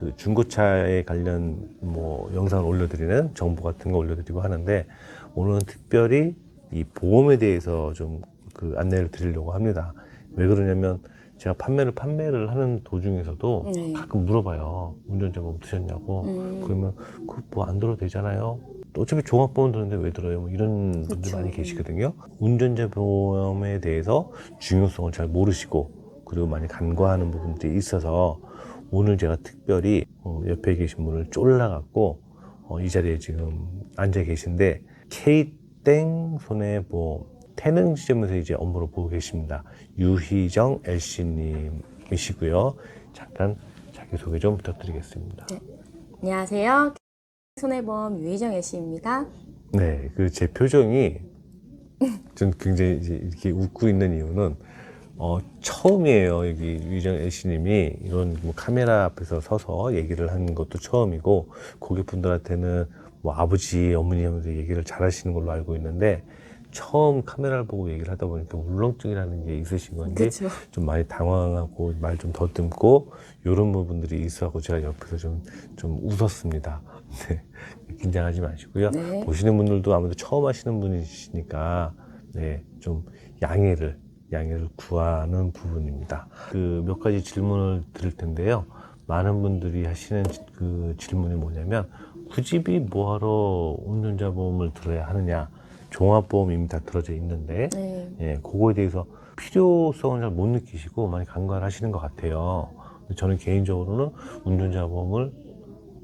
그 중고차에 관련 뭐 영상을 올려드리는 정보 같은 거 올려드리고 하는데, 오늘은 특별히 이 보험에 대해서 좀 그 안내를 드리려고 합니다. 왜 그러냐면 제가 판매를 하는 도중에서도 네. 가끔 물어봐요. 운전자 보험 드셨냐고. 그러면 그 뭐 안 들어도 되잖아요. 또 어차피 종합보험 드는데 왜 들어요? 뭐 이런 분들 그쵸. 많이 계시거든요. 운전자 보험에 대해서 중요성을 잘 모르시고 그리고 많이 간과하는 부분들이 있어서 오늘 제가 특별히 옆에 계신 분을 쫄라갖고 이 자리에 지금 앉아 계신데, K땡 손해보험 태능 지점에서 이제 업무를 보고 계십니다. 유희정 LC님이시고요. 잠깐 자기소개 좀 부탁드리겠습니다. 네. 안녕하세요. 손해보험 유희정 애씨입니다. 네, 그 제 표정이 전 굉장히 이제 이렇게 웃고 있는 이유는 처음이에요. 여기 유희정 LC님이 이런 뭐 카메라 앞에서 서서 얘기를 하는 것도 처음이고, 고객분들한테는 뭐 아버지, 어머니 하면서 얘기를 잘 하시는 걸로 알고 있는데, 처음 카메라를 보고 얘기를 하다 보니까 울렁증이라는 게 있으신 건지 그쵸. 좀 많이 당황하고 말 좀 더듬고 이런 부분들이 있어서 제가 옆에서 좀 웃었습니다. 네, 긴장하지 마시고요. 네. 보시는 분들도 아무래도 처음 하시는 분이시니까 네, 좀 양해를 구하는 부분입니다. 그 몇 가지 질문을 드릴 텐데요. 많은 분들이 하시는 그 질문이 뭐냐면, 굳이 뭐하러 운전자 보험을 들어야 하느냐? 종합보험이 이미 다 들어져 있는데, 네. 예, 그거에 대해서 필요성을 잘 못 느끼시고 많이 간과를 하시는 것 같아요. 저는 개인적으로는 운전자 보험을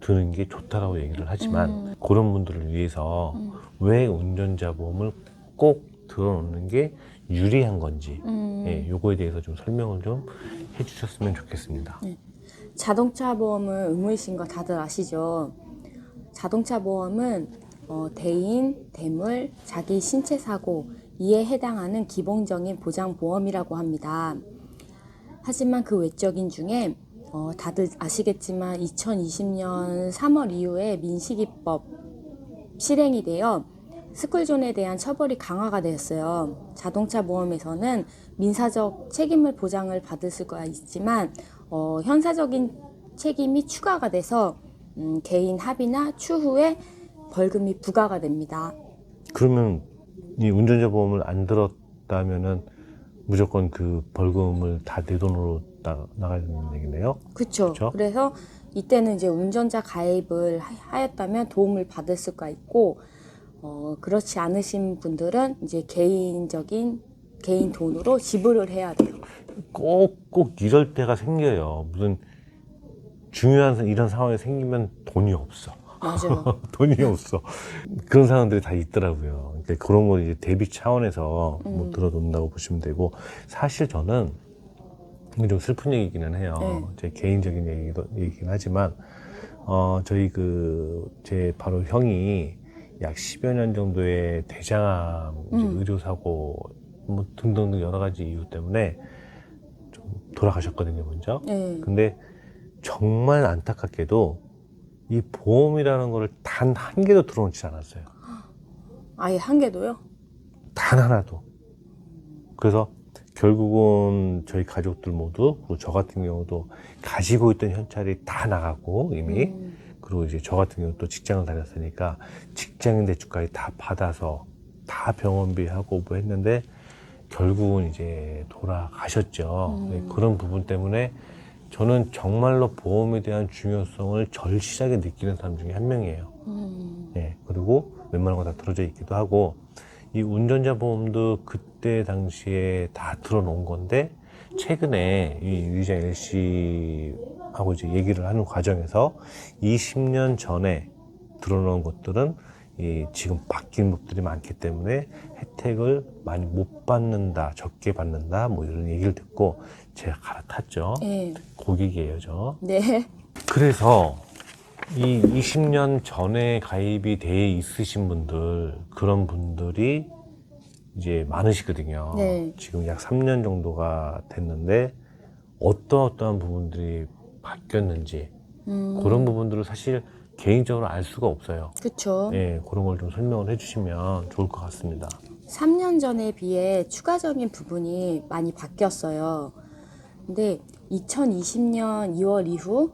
드는 게 좋다라고 얘기를 하지만, 그런 분들을 위해서 왜 운전자 보험을 꼭 들어놓는 게 유리한 건지, 예, 요거에 대해서 좀 설명을 좀 해주셨으면 좋겠습니다. 네. 자동차 보험은 의무이신 거 다들 아시죠? 자동차 보험은 대인, 대물, 자기 신체 사고 이에 해당하는 기본적인 보장 보험이라고 합니다. 하지만 그 외적인 중에 다들 아시겠지만 2020년 3월 이후에 민식이법 실행이 되어 스쿨존에 대한 처벌이 강화가 되었어요. 자동차 보험에서는 민사적 책임을 보장을 받을 수가 있지만 형사적인 책임이 추가가 돼서 개인 합의나 추후에 벌금이 부과가 됩니다. 그러면 이 운전자 보험을 안 들었다면은 무조건 그 벌금을 다 내 돈으로 나가야 되는 얘기네요. 그렇죠. 그쵸? 그래서 이때는 이제 운전자 가입을 하였다면 도움을 받을 수가 있고, 그렇지 않으신 분들은 이제 개인 돈으로 지불을 해야 돼요. 꼭 이럴 때가 생겨요. 무슨 중요한 이런 상황이 생기면 돈이 없어. 맞아요. 돈이 없어. 그런 상황들이 다 있더라고요. 그러니까 그런 거 이제 대비 차원에서 뭐 들어놓는다고 보시면 되고, 사실 저는 이게 좀 슬픈 얘기기는 해요. 네. 제 개인적인 얘기긴 하지만, 저희 제 바로 형이 약 10여 년 정도의 대장암, 이제 의료사고, 뭐 등등등 여러 가지 이유 때문에 좀 돌아가셨거든요, 먼저. 네. 근데 정말 안타깝게도 이 보험이라는 거를 단 한 개도 들어놓지 않았어요. 아예 한 개도요? 단 하나도. 그래서 결국은 저희 가족들 모두, 그리고 저 같은 경우도 가지고 있던 현찰이 다 나가고 이미, 그리고 이제 저 같은 경우 또 직장을 다녔으니까 직장인 대출까지 다 받아서 다 병원비하고 뭐 했는데 결국은 이제 돌아가셨죠. 그런 부분 때문에 저는 정말로 보험에 대한 중요성을 절실하게 느끼는 사람 중에 한 명이에요. 예, 그리고 웬만한 거 다 들어져 있기도 하고, 이 운전자 보험도 그때 당시에 다 들어놓은 건데, 최근에 이 유희정 LC하고 이제 얘기를 하는 과정에서 20년 전에 들어놓은 것들은 지금 바뀐 법들이 많기 때문에 혜택을 많이 못 받는다, 적게 받는다, 뭐 이런 얘기를 듣고 제가 갈아탔죠. 네. 고객이에요, 저. 네. 그래서 이 20년 전에 가입이 돼 있으신 분들, 그런 분들이 이제 많으시거든요. 네. 지금 약 3년 정도가 됐는데 어떠한 부분들이 바뀌었는지 그런 부분들을 사실 개인적으로 알 수가 없어요. 그렇죠. 예, 그런 걸 좀 설명을 해주시면 좋을 것 같습니다. 3년 전에 비해 추가적인 부분이 많이 바뀌었어요. 근데 2020년 2월 이후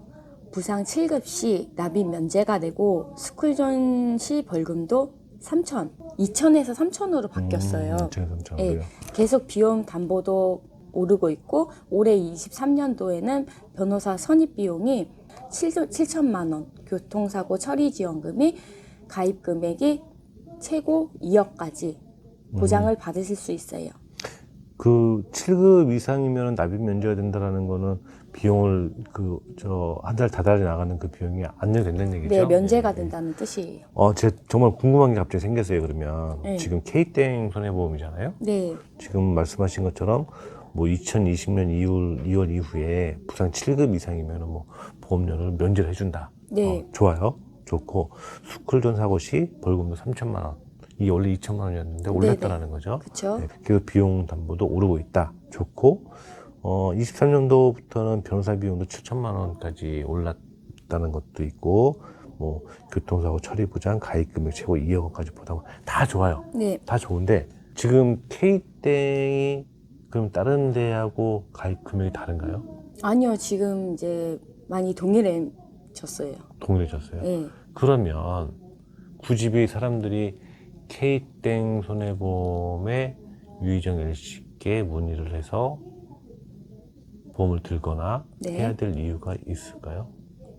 부상 7급 시 납입 면제가 되고 스쿨존 시 벌금도 2천에서 3천으로 바뀌었어요. 2,300. 예, 계속 비용 담보도 오르고 있고 올해 23년도에는 변호사 선입 비용이 7천만 원, 교통사고 처리 지원금이 가입 금액이 최고 2억까지 보장을 받으실 수 있어요. 그 7급 이상이면 납입 면제가 된다라는 거는 비용을 한 달 다달이 나가는 그 비용이 안내된다는 얘기죠? 네, 면제가 된다는 뜻이에요. 제가 정말 궁금한 게 갑자기 생겼어요, 그러면. 네. 지금 K땡 손해보험이잖아요? 네, 지금 말씀하신 것처럼 뭐 2020년 2월 이후에 부상 7급 이상이면 뭐 보험료를 면제를 해준다. 네. 좋아요. 좋고, 스쿨존 사고 시 벌금도 3천만 원. 이게 원래 2천만 원이었는데 올랐다라는 거죠. 그렇죠. 네, 그리고 비용 담보도 오르고 있다. 좋고, 23년도부터는 변호사 비용도 7천만 원까지 올랐다는 것도 있고, 뭐, 교통사고 처리 보장, 가입 금액 최고 2억 원까지 보다. 다 좋아요. 네. 다 좋은데, 지금 K땡이 그럼 다른 데하고 가입 금액이 다른가요? 아니요, 지금 이제 많이 동일해졌어요. 동일해졌어요? 네. 그러면 굳이 사람들이 K땡 손해보험에 유의정 LC께 문의를 해서 보험을 들거나 네. 해야 될 이유가 있을까요?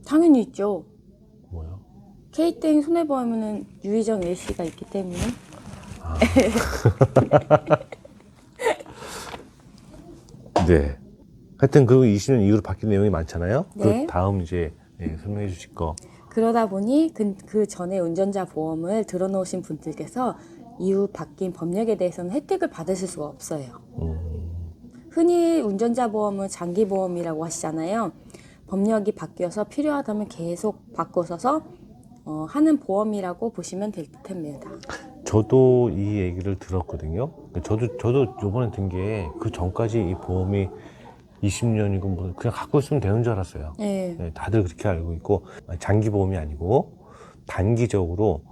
당연히 있죠. 뭐요? K땡 손해보험에는 유의정 LC가 있기 때문에. 네. 하여튼 그 20년 이후로 바뀐 내용이 많잖아요. 네. 그 다음 이제 설명해 주실 거. 그러다 보니 그 전에 운전자 보험을 들어놓으신 분들께서 이후 바뀐 법령에 대해서는 혜택을 받으실 수가 없어요. 흔히 운전자 보험은 장기 보험이라고 하시잖아요. 법령이 바뀌어서 필요하다면 계속 바꿔서 하는 보험이라고 보시면 될 듯합니다. 저도 이 얘기를 들었거든요. 저도 요번에 든 게 그 전까지 이 보험이 20년이고 뭐 그냥 갖고 있으면 되는 줄 알았어요. 네. 네, 다들 그렇게 알고 있고 장기 보험이 아니고 단기적으로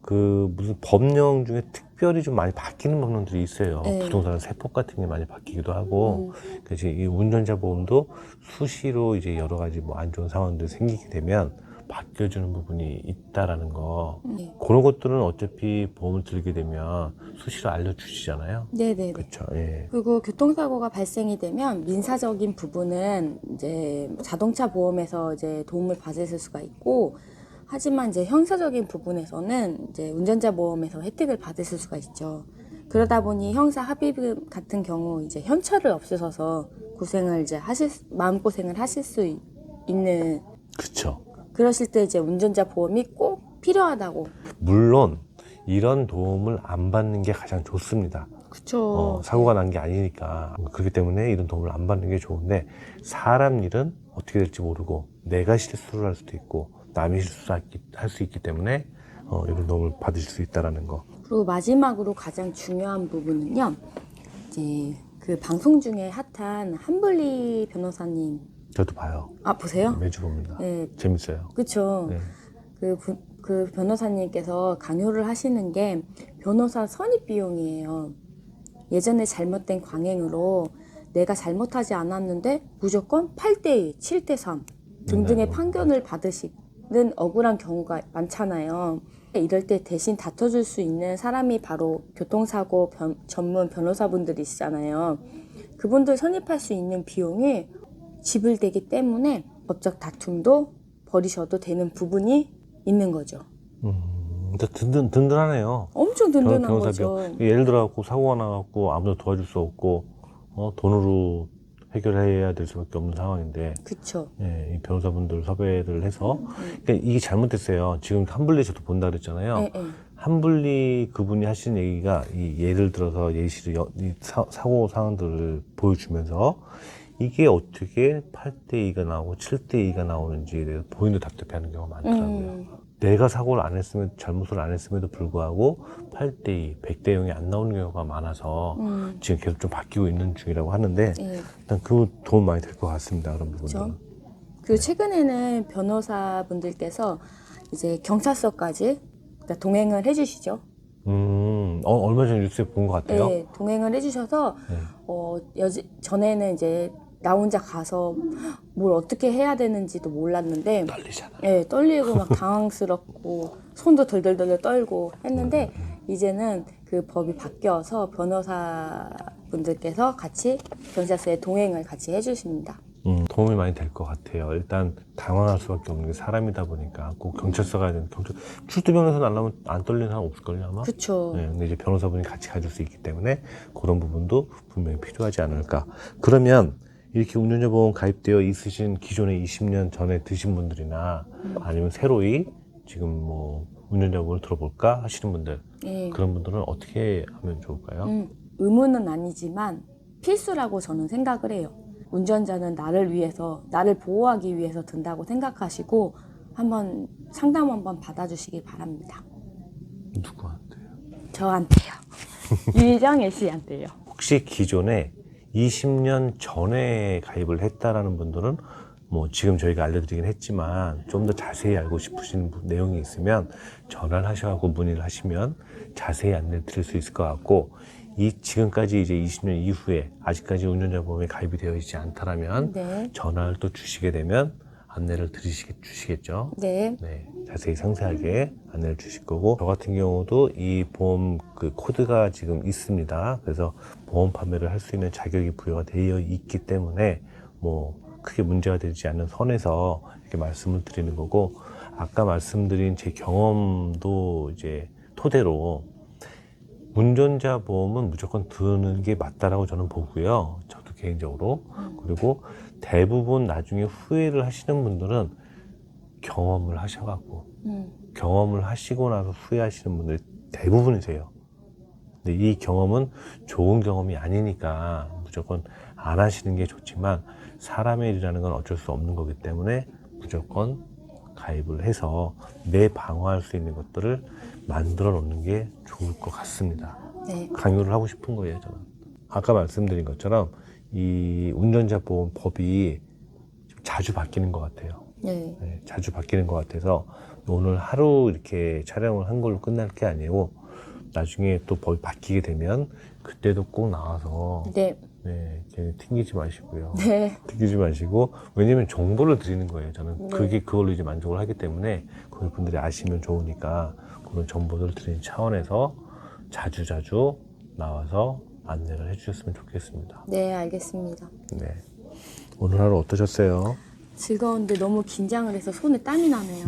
그 무슨 법령 중에 특별히 좀 많이 바뀌는 법령들이 있어요. 네. 부동산 세법 같은 게 많이 바뀌기도 하고 그래서 이 운전자 보험도 수시로 이제 여러 가지 뭐 안 좋은 상황들이 생기게 되면 바뀌어주는 부분이 있다라는 거. 네. 그런 것들은 어차피 보험을 들게 되면 수시로 알려주시잖아요. 네네네. 그렇죠. 예. 그리고 교통사고가 발생이 되면 민사적인 부분은 이제 자동차 보험에서 이제 도움을 받으실 수가 있고, 하지만 이제 형사적인 부분에서는 이제 운전자 보험에서 혜택을 받으실 수가 있죠. 그러다 보니 형사 합의금 같은 경우 이제 현찰을 없으셔서 고생을 이제 마음고생을 하실 수 있는, 그렇죠. 그러실 때 이제 운전자 보험이 꼭 필요하다고. 물론 이런 도움을 안 받는 게 가장 좋습니다. 그쵸. 사고가 난 게 아니니까. 그렇기 때문에 이런 도움을 안 받는 게 좋은데 사람 일은 어떻게 될지 모르고 내가 실수를 할 수도 있고 남이 실수할 수 있기 때문에 이런 도움을 받으실 수 있다는 거. 그리고 마지막으로 가장 중요한 부분은요, 이제 그 방송 중에 핫한 한블리 변호사님. 저도 봐요. 보세요? 매주 봅니다. 네. 재밌어요. 그쵸. 네. 그 변호사님께서 강요를 하시는 게 변호사 선입 비용이에요. 예전에 잘못된 광행으로 내가 잘못하지 않았는데 무조건 8대2, 7대3 등등의 판결을 받으시는 억울한 경우가 많잖아요. 이럴 때 대신 다퉈줄 수 있는 사람이 바로 교통사고 전문 변호사분들이시잖아요. 그분들 선입할 수 있는 비용이 지불되기 때문에 법적 다툼도 벌이셔도 되는 부분이 있는 거죠. 든든하네요. 엄청 든든한 변호사 거죠. 비용. 예를 들어갖고 사고가 나갖고 아무도 도와줄 수 없고 돈으로 해결해야 될 수밖에 없는 상황인데 그쵸. 예, 이 변호사분들 섭외를 해서 그러니까 이게 잘못됐어요. 지금 한블리 저도 본다 그랬잖아요. 네, 네. 한블리 그분이 하신 얘기가 이 예를 들어서 예시를 이 사고 상황들을 보여주면서 이게 어떻게 8대2가 나오고 7대2가 나오는지에 대해서 본인도 답답해하는 경우가 많더라고요. 내가 사고를 안 했으면 잘못을 안 했음에도 불구하고 8대2, 100대 0이 안 나오는 경우가 많아서 지금 계속 좀 바뀌고 있는 중이라고 하는데 네. 일단 그 도움 많이 될 것 같습니다. 그런 부분들은. 그렇죠. 그리고 최근에는 변호사분들께서 이제 경찰서까지 그러니까 동행을 해주시죠. 얼마 전에 뉴스에 본 것 같아요. 네, 동행을 해주셔서 네. 전에는 이제 나 혼자 가서 뭘 어떻게 해야 되는지도 몰랐는데 떨리잖아. 예, 떨리고 막 당황스럽고 손도 덜덜덜 떨고 했는데 이제는 그 법이 바뀌어서 변호사분들께서 같이 경찰서에 동행을 같이 해주십니다. 도움이 많이 될 것 같아요. 일단 당황할 수밖에 없는 게 사람이다 보니까 꼭 경찰서 가야 되는 출두병에서 날라면 안 떨리는 사람 없을걸요 아마? 그쵸. 네, 근데 이제 변호사분이 같이 가줄 수 있기 때문에 그런 부분도 분명히 필요하지 않을까. 그러면 이렇게 운전자 보험 가입되어 있으신 기존에 20년 전에 드신 분들이나 아니면 새로이 지금 뭐 운전자 보험을 들어볼까 하시는 분들 예. 그런 분들은 어떻게 하면 좋을까요? 의무는 아니지만 필수라고 저는 생각을 해요. 운전자는 나를 위해서, 나를 보호하기 위해서 든다고 생각하시고 한번 상담 한번 받아주시기 바랍니다. 누구한테요? 저한테요. 유희정 씨한테요. 혹시 기존에 20년 전에 가입을 했다라는 분들은 뭐 지금 저희가 알려드리긴 했지만 좀 더 자세히 알고 싶으신 내용이 있으면 전화를 하셔서 문의를 하시면 자세히 안내를 드릴 수 있을 것 같고 지금까지 이제 20년 이후에 아직까지 운전자 보험에 가입이 되어 있지 않다라면 네. 전화를 또 주시게 되면 안내를 주시겠죠. 네. 네, 자세히 상세하게 안내를 주실 거고 저 같은 경우도 이 보험 그 코드가 지금 있습니다. 그래서 보험 판매를 할 수 있는 자격이 부여가 되어 있기 때문에 뭐 크게 문제가 되지 않는 선에서 이렇게 말씀을 드리는 거고 아까 말씀드린 제 경험도 이제 토대로 운전자 보험은 무조건 드는 게 맞다라고 저는 보고요. 저도 개인적으로. 그리고 대부분 나중에 후회를 하시는 분들은 경험을 하셔갖고 경험을 하시고 나서 후회하시는 분들이 대부분이세요. 근데 이 경험은 좋은 경험이 아니니까 무조건 안 하시는 게 좋지만 사람의 일이라는 건 어쩔 수 없는 거기 때문에 무조건 가입을 해서 내 방어할 수 있는 것들을 만들어 놓는 게 좋을 것 같습니다. 네. 강요를 하고 싶은 거예요, 저는. 아까 말씀드린 것처럼 이 운전자 보험 법이 좀 자주 바뀌는 것 같아요. 네. 네, 자주 바뀌는 것 같아서 오늘 하루 이렇게 촬영을 한 걸로 끝날 게 아니고 나중에 또 법이 바뀌게 되면 그때도 꼭 나와서 네. 네, 괜히 튕기지 마시고요. 네. 튕기지 마시고 왜냐면 정보를 드리는 거예요. 저는 네. 그걸로 이제 만족을 하기 때문에 그분들이 아시면 좋으니까 그런 정보들을 드리는 차원에서 자주 나와서 안내를 해주셨으면 좋겠습니다. 네, 알겠습니다. 네, 오늘 하루 어떠셨어요? 즐거운데 너무 긴장을 해서 손에 땀이 나네요.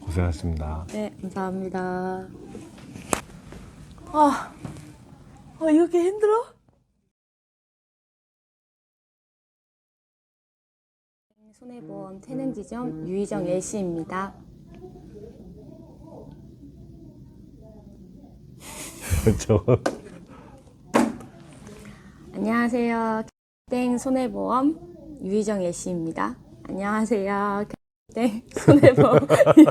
고생하셨습니다. 네, 감사합니다. 이렇게 힘들어? 손해보험 태능지점 유희정 L씨입니다. 저 안녕하세요. 땡 손해보험 유희정 L씨입니다. 안녕하세요. 땡 손해보험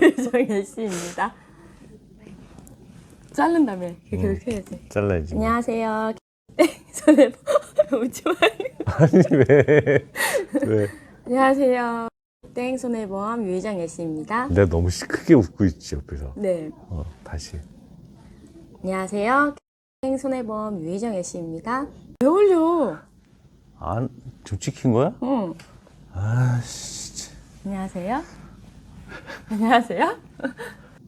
유희정 L씨입니다. 자른다며. 그렇게 해야지. 잘라야지. 안녕하세요. 땡 손해보험 웃지 말고. 아니 왜? 안녕하세요. 땡 손해보험 유희정 L씨입니다. 내가 너무 크게 웃고 있지 옆에서. 네. 다시. 안녕하세요. 땡 손해보험 유희정 L씨입니다. 왜 올려? 좀 찍힌 거야? 응. 아씨. 안녕하세요. 안녕하세요.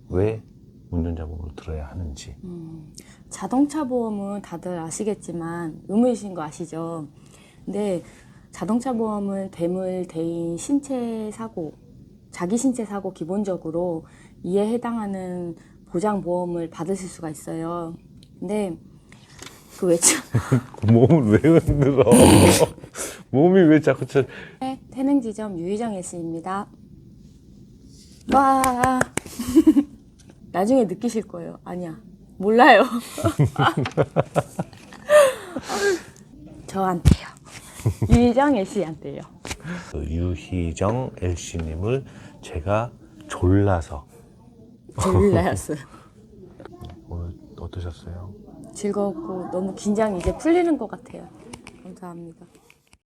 왜 운전자 보험을 들어야 하는지. 자동차 보험은 다들 아시겠지만 의무이신 거 아시죠? 근데 자동차 보험은 대물, 대인, 신체 사고, 자기 신체 사고 기본적으로 이에 해당하는 보장 보험을 받으실 수가 있어요. 근데 그 외쳐 몸을 왜 흔들어? 몸이 왜 자꾸 태능지점 유희정 L씨입니다. 와 나중에 느끼실 거예요. 아니야 몰라요. 저한테요. 유희정 L씨한테요. 그 유희정 L씨님을 제가 졸라서 졸라였어요. 오늘 어떠셨어요? 즐거웠고 너무 긴장이 이제 풀리는 것 같아요. 감사합니다.